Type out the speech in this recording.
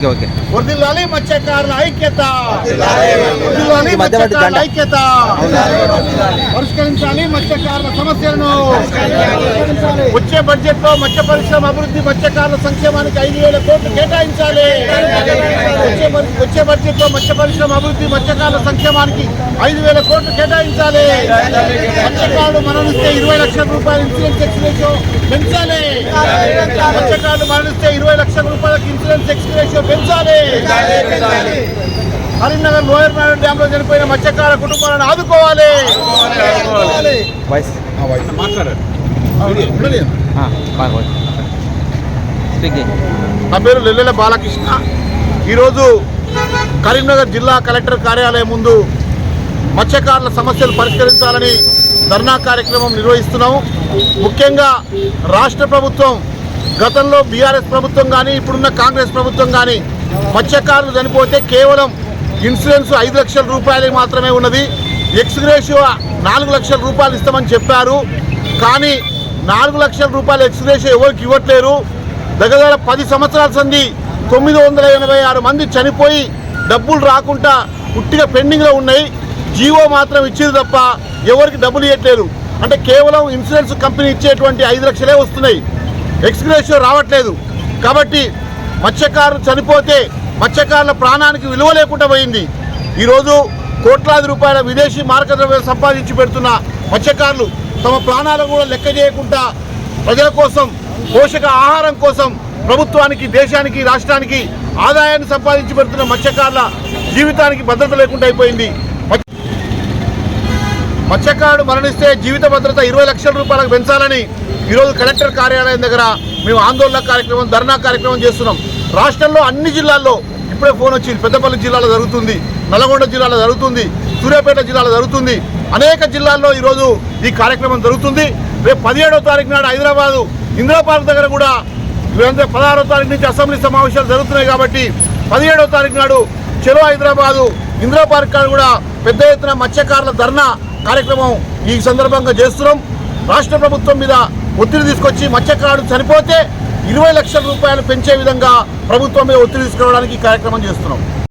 వర్ధిల్లాలి మత్స్యకారుల ఐక్యత, వర్ధిల్లాలి మత్స్యకారుల ఐక్యత, పరిష్కరించాలి మత్స్యకారుల సమస్యలను. వచ్చే బడ్జెట్ లో మత్స్య పరిశ్రమ అభివృద్ధి, మత్స్యకారుల సంక్షేమానికి 5,000 కోట్లు కేటాయించాలి. వచ్చే బడ్జెట్ లో మత్స్య పరిశ్రమ అభివృద్ధి, మత్స్యకారుల సంక్షేమానికి 5,000 కోట్లు కేటాయించాలి. మత్స్యకారులు మరణిస్తే 20 లక్షల రూపాయల ఇన్సూరెన్స్ ఎక్స్గ్రేషియో పెంచాలి. మత్స్యకారులు మరణిస్తే 20 లక్షల రూపాయలకు ఇన్సూరెన్స్ ఎక్స్గ్రేషియో పెంచాలి. కరీంనగర్ లోయర్ మేడం డ్యామ్ లో చనిపోయిన మత్స్యకార కుటుంబాలను ఆదుకోవాలి. నా పేరు లెల్లెల బాలకృష్ణ. ఈరోజు కరీంనగర్ జిల్లా కలెక్టర్ కార్యాలయం ముందు మత్స్యకారుల సమస్యలు పరిష్కరించాలని ధర్నా కార్యక్రమం నిర్వహిస్తున్నాము. ముఖ్యంగా రాష్ట్ర ప్రభుత్వం గతంలో బీఆర్ఎస్ ప్రభుత్వం కానీ ఇప్పుడున్న కాంగ్రెస్ ప్రభుత్వం కానీ మత్స్యకారులు చనిపోతే కేవలం ఇన్సూరెన్స్ 5 లక్షల రూపాయలకి మాత్రమే ఉన్నది. ఎక్స్గ్రేషియో 4 లక్షల రూపాయలు ఇస్తామని చెప్పారు. కానీ 4 లక్షల రూపాయల ఎక్స్గ్రేషియో ఎవరికి ఇవ్వట్లేరు. దగ్గర 10 సంవత్సరాల సంది 986 మంది చనిపోయి డబ్బులు రాకుండా పుట్టిగా పెండింగ్లో ఉన్నాయి. జీవో మాత్రం ఇచ్చేది తప్ప ఎవరికి డబ్బులు ఇవ్వట్లేదు. అంటే కేవలం ఇన్సూరెన్స్ కంపెనీ ఇచ్చేటువంటి 5 లక్షలే వస్తున్నాయి, ఎక్స్గ్రేషియో రావట్లేదు. కాబట్టి మత్స్యకారులు చనిపోతే మత్స్యకారుల ప్రాణానికి విలువ లేకుండా పోయింది. ఈరోజు కోట్లాది రూపాయల విదేశీ మార్గద్రవ్యం సంపాదించి పెడుతున్న మత్స్యకారులు తమ ప్రాణాలను కూడా లెక్క చేయకుండా ప్రజల కోసం, పోషక ఆహారం కోసం ప్రభుత్వానికి, దేశానికి, రాష్ట్రానికి ఆదాయాన్ని సంపాదించి పెడుతున్న మత్స్యకారుల జీవితానికి భద్రత లేకుండా అయిపోయింది. మత్స్యకారుడు మరణిస్తే జీవిత భద్రత 20 లక్షల రూపాయలకు పెంచాలని ఈరోజు కలెక్టర్ కార్యాలయం దగ్గర మేము ఆందోళన కార్యక్రమం, ధర్నా కార్యక్రమం చేస్తున్నాం. రాష్ట్రంలో అన్ని జిల్లాల్లో ఇప్పుడే ఫోన్ వచ్చింది. పెద్దపల్లి జిల్లాలో జరుగుతుంది, నల్గొండ జిల్లాలో జరుగుతుంది, సూర్యాపేట జిల్లాలో జరుగుతుంది, అనేక జిల్లాల్లో ఈరోజు ఈ కార్యక్రమం జరుగుతుంది. రేపు 17వ తారీఖు నాడు హైదరాబాదు ఇందిరా పార్క్ దగ్గర కూడా 16వ తారీఖు నుంచి అసెంబ్లీ సమావేశాలు జరుగుతున్నాయి. కాబట్టి 17వ తారీఖు నాడు చెలో హైదరాబాదు ఇందిరా పార్క్ కాడ కూడా పెద్ద ఎత్తున మత్స్యకారుల ధర్నా కార్యక్రమం ఈ సందర్భంగా చేస్తున్నాం. రాష్ట్ర ప్రభుత్వం మీద ఒత్తిడి తీసుకొచ్చి మత్స్యకారుడు చనిపోతే 20 లక్షల రూపాయలు పెంచే విధంగా ప్రభుత్వం మీద ఒత్తిడి తీసుకురావడానికి ఈ కార్యక్రమం చేస్తున్నాం.